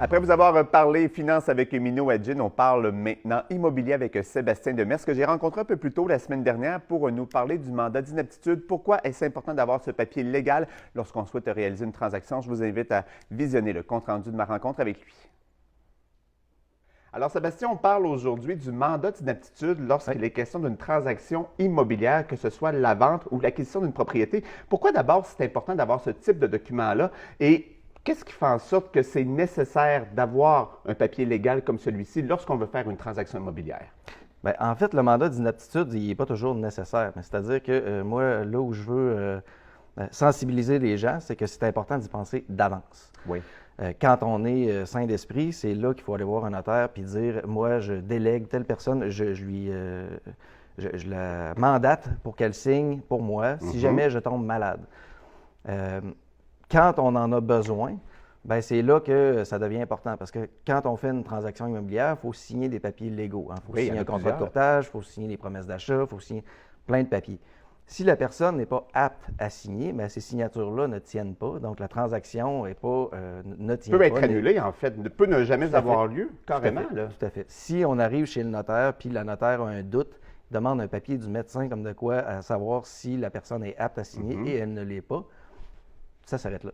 Après vous avoir parlé finance avec Mino Adjin, on parle maintenant immobilier avec Sébastien Demers, que j'ai rencontré un peu plus tôt la semaine dernière pour nous parler du mandat d'inaptitude. Pourquoi est-ce important d'avoir ce papier légal lorsqu'on souhaite réaliser une transaction? Je vous invite à visionner le compte-rendu de ma rencontre avec lui. Alors, Sébastien, on parle aujourd'hui du mandat d'inaptitude lorsqu'il est question d'une transaction immobilière, que ce soit la vente ou l'acquisition d'une propriété. Pourquoi d'abord c'est important d'avoir ce type de document-là et qu'est-ce qui fait en sorte que c'est nécessaire d'avoir un papier légal comme celui-ci lorsqu'on veut faire une transaction immobilière? Bien, en fait, le mandat d'inaptitude, il n'est pas toujours nécessaire. C'est-à-dire que moi, là où je veux sensibiliser les gens, c'est que c'est important d'y penser d'avance. Oui. Quand on est sain d'esprit, c'est là qu'il faut aller voir un notaire puis dire, moi, je délègue telle personne, je la mandate pour qu'elle signe pour moi si jamais je tombe malade. Quand on en a besoin, ben c'est là que ça devient important parce que quand on fait une transaction immobilière, il faut signer des papiers légaux. Il faut signer un contrat de courtage, il faut signer des promesses d'achat, il faut signer plein de papiers. Si la personne n'est pas apte à signer, bien, ces signatures-là ne tiennent pas, donc la transaction ne tient pas. Peut être annulée, en fait, peut ne jamais avoir lieu, carrément. Tout à fait. Si on arrive chez le notaire, puis le notaire a un doute, il demande un papier du médecin comme de quoi à savoir si la personne est apte à signer et elle ne l'est pas, ça s'arrête là.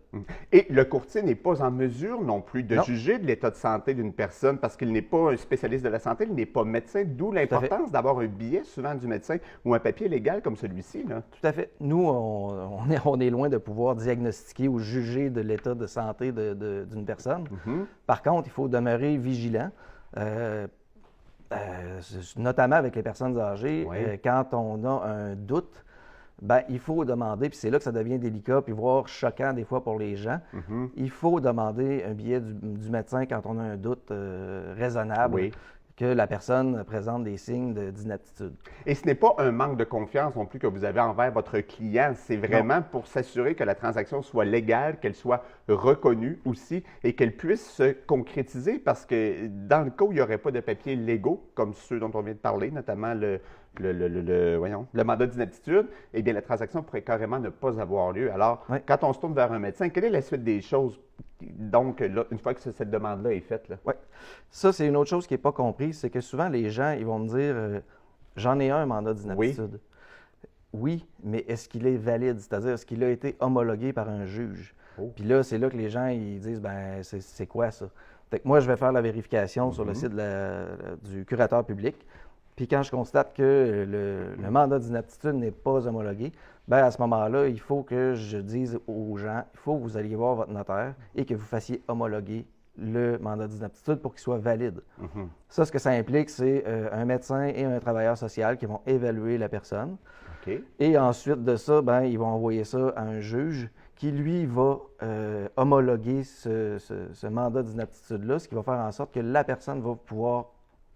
Et le courtier n'est pas en mesure non plus de juger de l'état de santé d'une personne parce qu'il n'est pas un spécialiste de la santé, il n'est pas médecin, d'où l'importance d'avoir un billet souvent du médecin ou un papier légal comme celui-ci. Tout à fait. Nous, on est loin de pouvoir diagnostiquer ou juger de l'état de santé d'une personne. Par contre, il faut demeurer vigilant. Notamment avec les personnes âgées, quand on a un doute, ben, il faut demander, puis c'est là que ça devient délicat, puis voire choquant des fois pour les gens, il faut demander un billet du médecin quand on a un doute raisonnable que la personne présente des signes d'inaptitude. Et ce n'est pas un manque de confiance non plus que vous avez envers votre client, c'est vraiment pour s'assurer que la transaction soit légale, qu'elle soit reconnue aussi et qu'elle puisse se concrétiser parce que dans le cas où il n'y aurait pas de papiers légaux, comme ceux dont on vient de parler, notamment le mandat d'inaptitude, eh bien, la transaction pourrait carrément ne pas avoir lieu. Alors, quand on se tourne vers un médecin, quelle est la suite des choses? Donc, là, une fois que cette demande-là est faite. Oui. Ça, c'est une autre chose qui n'est pas comprise, c'est que souvent, les gens, ils vont me dire j'en ai un mandat d'inaptitude. Oui, mais est-ce qu'il est valide? C'est-à-dire, est-ce qu'il a été homologué par un juge? Puis là, c'est là que les gens, ils disent ben c'est quoi ça? Fait que moi, je vais faire la vérification sur le site du curateur public. Puis quand je constate que le mandat d'inaptitude n'est pas homologué, bien à ce moment-là, il faut que je dise aux gens, il faut que vous alliez voir votre notaire et que vous fassiez homologuer le mandat d'inaptitude pour qu'il soit valide. Ça, ce que ça implique, c'est un médecin et un travailleur social qui vont évaluer la personne. Et ensuite de ça, bien, ils vont envoyer ça à un juge qui, lui, va homologuer ce mandat d'inaptitude-là, ce qui va faire en sorte que la personne va pouvoir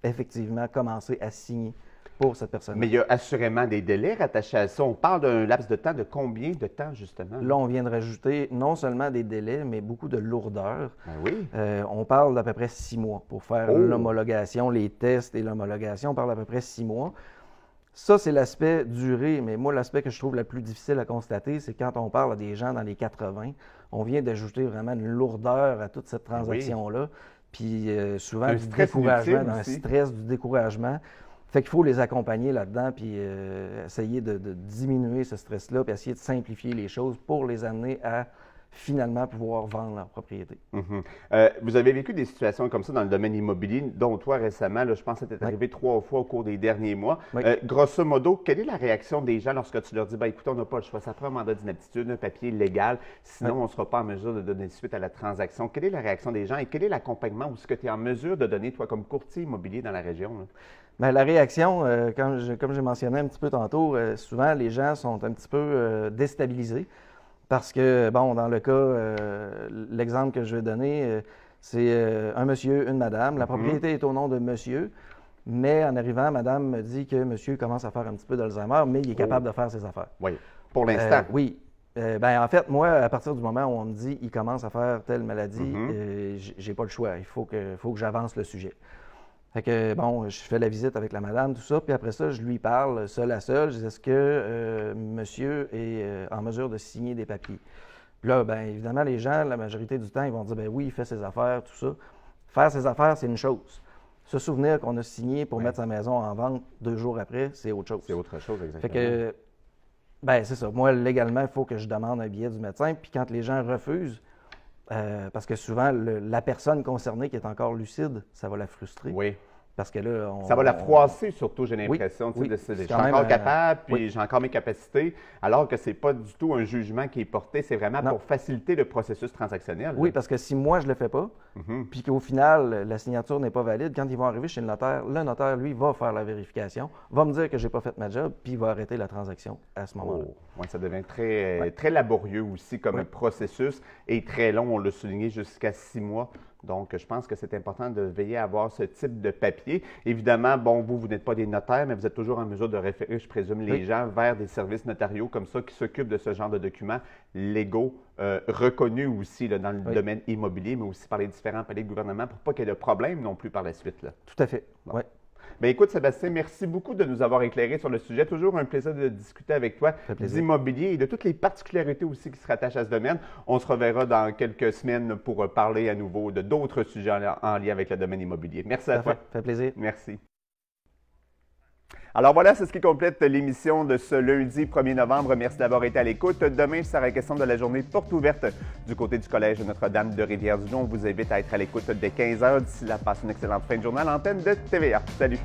effectivement commencer à signer pour cette personne. Mais il y a assurément des délais rattachés à ça. On parle d'un laps de temps de combien de temps, justement? Là, on vient de rajouter non seulement des délais, mais beaucoup de lourdeur. Oui. On parle d'à peu près 6 mois pour faire l'homologation, les tests et l'homologation. On parle d'à peu près 6 mois. Ça, c'est l'aspect durée, mais moi, l'aspect que je trouve le plus difficile à constater, c'est quand on parle à des gens dans les 80, on vient d'ajouter vraiment une lourdeur à toute cette transaction-là. Puis souvent, du découragement, un stress, du découragement. Fait qu'il faut les accompagner là-dedans, puis essayer de diminuer ce stress-là, puis essayer de simplifier les choses pour les amener à finalement pouvoir vendre leur propriété. Vous avez vécu des situations comme ça dans le domaine immobilier, dont toi récemment, là, je pense que c'était arrivé 3 fois au cours des derniers mois. Grosso modo, quelle est la réaction des gens lorsque tu leur dis, ben, écoutez, on n'a pas le choix, ça prend un mandat d'inaptitude, un papier légal, sinon on ne sera pas en mesure de donner suite à la transaction. Quelle est la réaction des gens et quel est l'accompagnement ou ce que tu es en mesure de donner, toi, comme courtier immobilier dans la région? Bien, la réaction, comme j'ai mentionné un petit peu tantôt, souvent les gens sont un petit peu déstabilisés. Parce que, bon, dans le cas, l'exemple que je vais donner, c'est un monsieur, une madame. La propriété est au nom de monsieur, mais en arrivant, madame me dit que monsieur commence à faire un petit peu d'Alzheimer, mais il est capable de faire ses affaires. Oui, pour l'instant. Oui. Ben, en fait, moi, à partir du moment où on me dit qu'il commence à faire telle maladie, j'ai pas le choix. Il faut que j'avance le sujet. Fait que, bon, je fais la visite avec la madame, tout ça, puis après ça, je lui parle seul à seul. Je dis, est-ce que monsieur est en mesure de signer des papiers? Puis là, bien évidemment, les gens, la majorité du temps, ils vont dire, ben oui, il fait ses affaires, tout ça. Faire ses affaires, c'est une chose. Se souvenir qu'on a signé pour mettre sa maison en vente 2 jours après, c'est autre chose. C'est autre chose, exactement. Fait que, ben c'est ça. Moi, légalement, il faut que je demande un billet du médecin. Puis quand les gens refusent, parce que souvent, la personne concernée qui est encore lucide, ça va la frustrer. Oui. Parce que là, ça va la froisser surtout, j'ai l'impression. Oui, je suis encore capable, puis j'ai encore mes capacités, alors que ce n'est pas du tout un jugement qui est porté, c'est vraiment pour faciliter le processus transactionnel. Oui, parce que si moi, je ne le fais pas, puis qu'au final, la signature n'est pas valide, quand ils vont arriver chez le notaire, lui, va faire la vérification, va me dire que je n'ai pas fait ma job, puis il va arrêter la transaction à ce moment-là. Oui, ça devient très laborieux aussi comme processus et très long, on l'a souligné, jusqu'à 6 mois. Donc, je pense que c'est important de veiller à avoir ce type de papier. Évidemment, bon, vous n'êtes pas des notaires, mais vous êtes toujours en mesure de référer, je présume, les gens vers des services notariaux comme ça qui s'occupent de ce genre de documents légaux, reconnus aussi là, dans le domaine immobilier, mais aussi par les différents paliers de gouvernement pour pas qu'il y ait de problème non plus par la suite. Là. Tout à fait, oui. Bien, écoute, Sébastien, merci beaucoup de nous avoir éclairé sur le sujet. Toujours un plaisir de discuter avec toi d'immobilier et de toutes les particularités aussi qui se rattachent à ce domaine. On se reverra dans quelques semaines pour parler à nouveau de d'autres sujets en lien avec le domaine immobilier. Merci à toi. Ça fait plaisir. Merci. Alors voilà, c'est ce qui complète l'émission de ce lundi 1er novembre. Merci d'avoir été à l'écoute. Demain, il sera question de la journée porte ouverte du côté du Collège Notre-Dame de Rivière-du-Loup. On vous invite à être à l'écoute dès 15h. D'ici là, passez une excellente fin de journée à l'antenne de TVA. Salut!